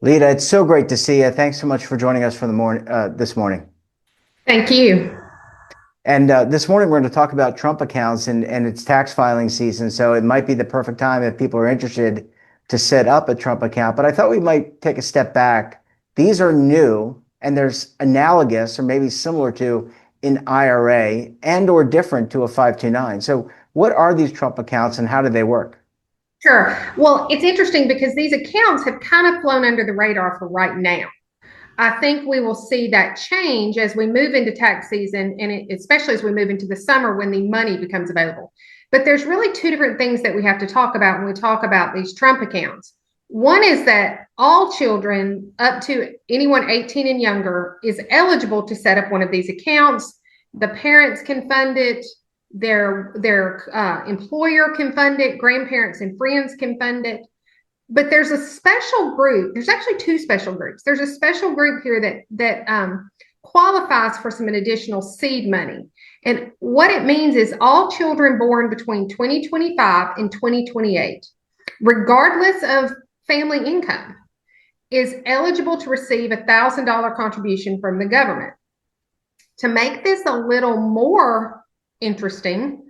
Leada, it's so great to see you. Thanks so much for joining us for the morning this morning. Thank you. And this morning we're going to talk about Trump accounts and it's tax filing season, so it might be the perfect time if people are interested to set up a Trump account. But I thought we might take a step back. These are new, and there's analogous or maybe similar to an IRA and or different to a 529. So what are these Trump accounts and how do they work? Sure. Well, it's interesting because these accounts have kind of flown under the radar for right now. I think we will see that change as we move into tax season, and especially as we move into the summer when the money becomes available. But there's really two different things that we have to talk about when we talk about these Trump accounts. One is that all children up to anyone 18 and younger is eligible to set up one of these accounts. The parents can fund it, their employer can fund it, grandparents and friends can fund it. But there's a special group. There's actually two special groups. There's a special group here that qualifies for some additional seed money. And what it means is all children born between 2025 and 2028, regardless of family income, is eligible to receive a $1,000 contribution from the government. To make this a little more interesting,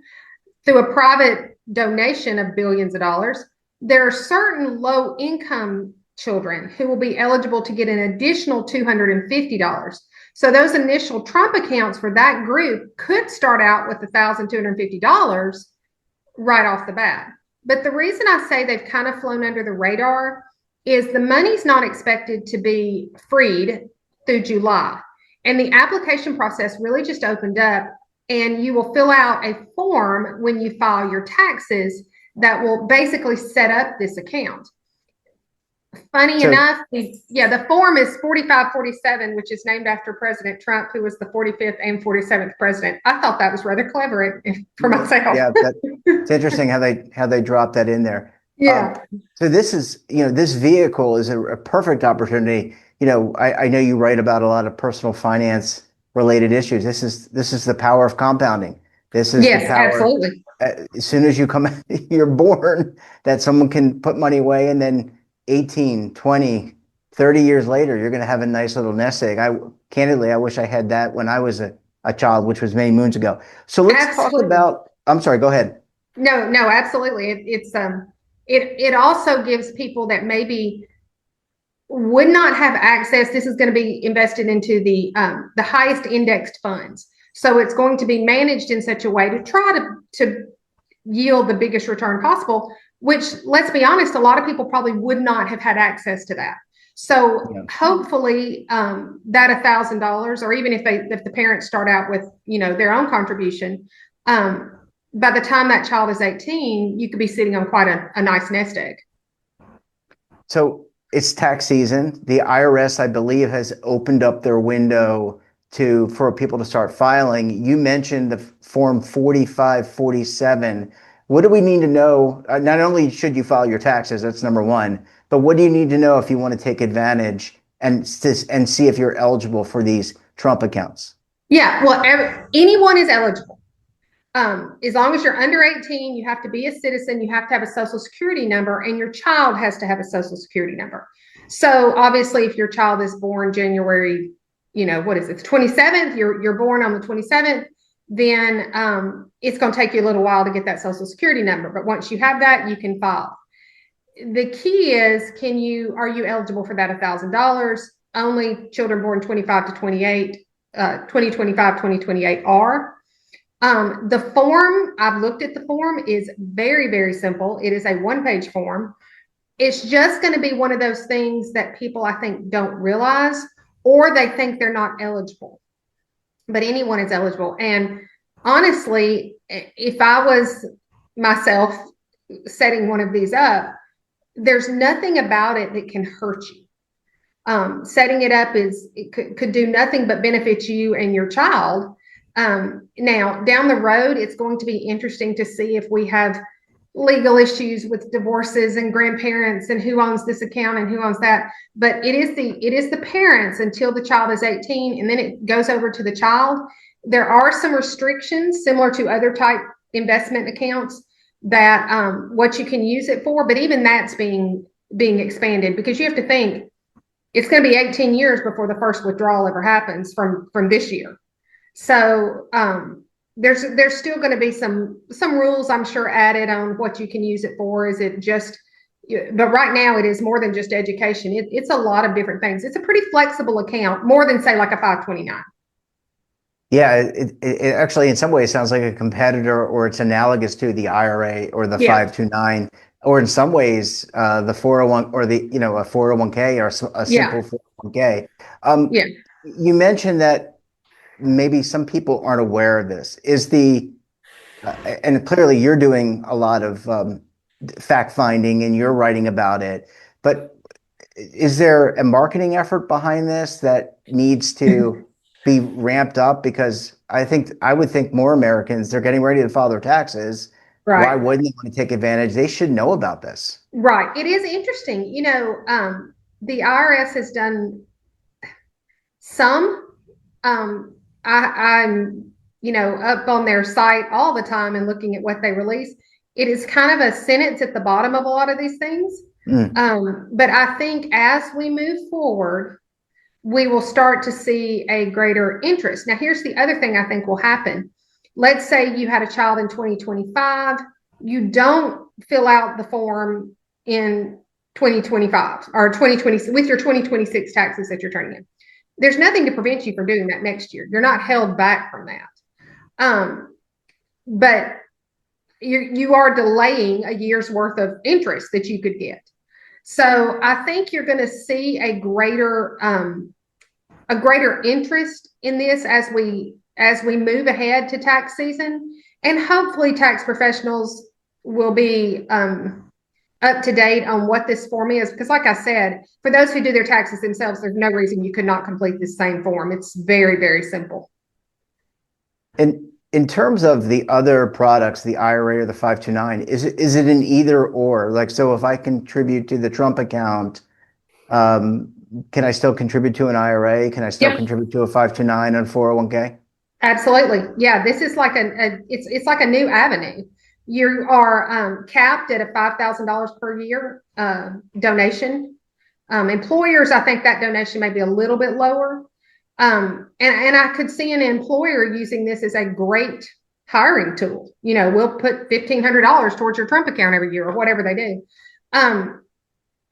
through a private donation of billions of dollars, there are certain low income children who will be eligible to get an additional $250. So those initial Trump accounts for that group could start out with $1,250 right off the bat. But the reason I say they've kind of flown under the radar is the money's not expected to be freed through July. And the application process really just opened up, and you will fill out a form when you file your taxes that will basically set up this account. Funny So enough, the form is 4547, which is named after President Trump, who was the 45th and 47th president. I thought that was rather clever for myself. yeah, it's interesting how they drop that in there. Um, Yeah. so this is, this vehicle is a perfect opportunity. I know you write about a lot of personal finance related issues. This is the power of compounding. This is the Yes, power. absolutely. As soon as you come, you're born, that someone can put money away, and then 18, 20, 30 years later, you're going to have a nice little nest egg. Candidly, I wish I had that when I was a child, which was many moons ago. So let's talk Absolutely. about, I'm sorry, go ahead. No, absolutely. It also gives people that maybe would not have access. This is going to be invested into the highest indexed funds. So it's going to be managed in such a way to try to yield the biggest return possible, which, let's be honest, a lot of people probably would not have had access to that. So Yeah. hopefully that $1,000, or even if the parents start out with their own contribution, by the time that child is 18, you could be sitting on quite a nice nest egg. So it's tax season. The IRS, I believe, has opened up their window for people to start filing. You mentioned the form 4547. What do we need to know? Not only should you file your taxes, that's number one, but what do you need to know if you want to take advantage and see if you're eligible for these Trump accounts? Yeah, well, anyone is eligible. As long as you're under 18, you have to be a citizen, you have to have a social security number, and your child has to have a social security number. So obviously, if your child is born January, what is it, the 27th, you're born on the 27th, then it's going to take you a little while to get that social security number. But once you have that, you can file. The key is, are you eligible for that $1,000? Only children born 25 to 28, 2025, 2028 are. The form, I've looked at the form, is very, very simple. It is a one-page form. It's just going to be one of those things that people, I think, don't realize, or they think they're not eligible. But anyone is eligible. And honestly, if I was myself setting one of these up, there's nothing about it that can hurt you. Setting it up could do nothing but benefit you and your child. Now, down the road, it's going to be interesting to see if we have legal issues with divorces and grandparents and who owns this account and who owns that. But it is the parents until the child is 18, and then it goes over to the child. There are some restrictions similar to other type investment accounts that what you can use it for, but even that's being expanded, because you have to think it's going to be 18 years before the first withdrawal ever happens from this year. So there's still going to be some rules, I'm sure, added on what you can use it for. Is it just, but right now it is more than just education. It's a lot of different things. It's a pretty flexible account, more than say like a 529. Yeah, it actually in some ways sounds like a competitor, or it's analogous to the IRA or the Yeah, 529, or in some ways the 401 or the a 401k or a yeah, simple 401k. Um, yeah. you mentioned that maybe some people aren't aware of this. Is the and clearly you're doing a lot of fact finding and you're writing about it, but is there a marketing effort behind this that needs to be ramped up? Because I would think more Americans, they're getting ready to file their taxes. Why Right. wouldn't they want to take advantage? They should know about this. Right. It is interesting. The IRS has done some. I'm, up on their site all the time and looking at what they release. It is kind of a sentence at the bottom of a lot of these things. Mm. But I think as we move forward, we will start to see a greater interest. Now, here's the other thing I think will happen. Let's say you had a child in 2025, you don't fill out the form in 2025 or 2020 with your 2026 taxes that you're turning in. There's nothing to prevent you from doing that next year. You're not held back from that. But you are delaying a year's worth of interest that you could get. So I think you're going to see a greater interest in this as we move ahead to tax season, and hopefully tax professionals will be up to date on what this form is, because like I said, for those who do their taxes themselves, there's no reason you could not complete this same form. It's very, very simple. In terms of the other products, the IRA or the 529, is it an either or? Like, so if I contribute to the Trump account, um, can I still contribute to an IRA? Can I still Yeah, contribute to a 529 and 401k? absolutely. Yeah, this is like it's like a new avenue. You are capped at a $5,000 per year donation. Employers, I think that donation may be a little bit lower. And I could see an employer using this as a great hiring tool. We'll put $1,500 towards your Trump account every year or whatever they do.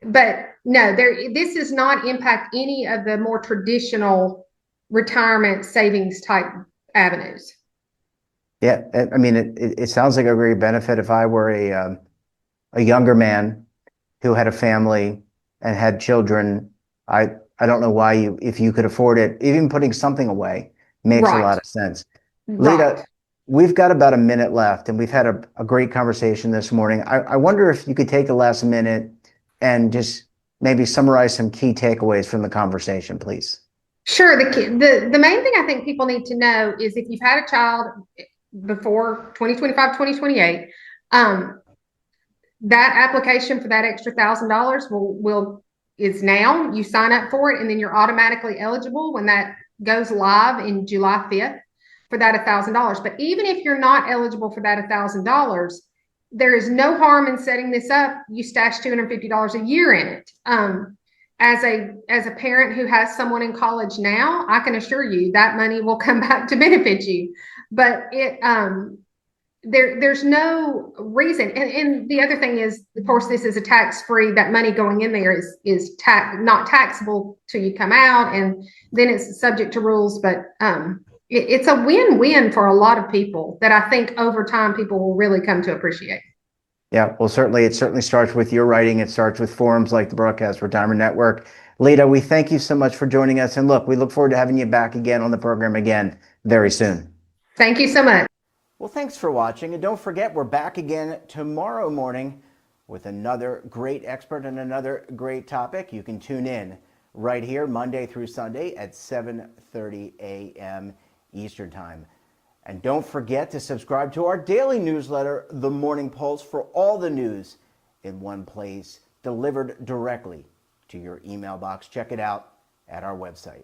But no, this does not impact any of the more traditional retirement savings type avenues. Yeah, I mean, it sounds like a great benefit. If I were a younger man who had a family and had children, I don't know why if you could afford it, even putting something away makes a Right, lot of sense. right. Lita, we've got about a minute left, and we've had a great conversation this morning. I wonder if you could take the last minute and just maybe summarize some key takeaways from the conversation, please. Sure. The main thing I think people need to know is if you've had a child before 2025, 2028, that application for that extra $1,000 will is now. You sign up for it, and then you're automatically eligible when that goes live in July 5th for that $1,000. But even if you're not eligible for that $1,000, there is no harm in setting this up. You stash $250 a year in it. As a parent who has someone in college now, I can assure you that money will come back to benefit you. But there's no reason. And the other thing is, of course, this is a tax free. That money going in there is not taxable till you come out, and then it's subject to rules. But it's a win-win for a lot of people that I think over time people will really come to appreciate. Yeah, well, certainly it certainly starts with your writing. It starts with forums like the Broadcast Retirement Network. Leada, we thank you so much for joining us. And look, we look forward to having you back again on the program again very soon. Thank you so much. Well, thanks for watching. And don't forget, we're back again tomorrow morning with another great expert and another great topic. You can tune in right here Monday through Sunday at 7:30 a.m. Eastern Time. And don't forget to subscribe to our daily newsletter, The Morning Pulse, for all the news in one place, delivered directly to your email box. Check it out at our website.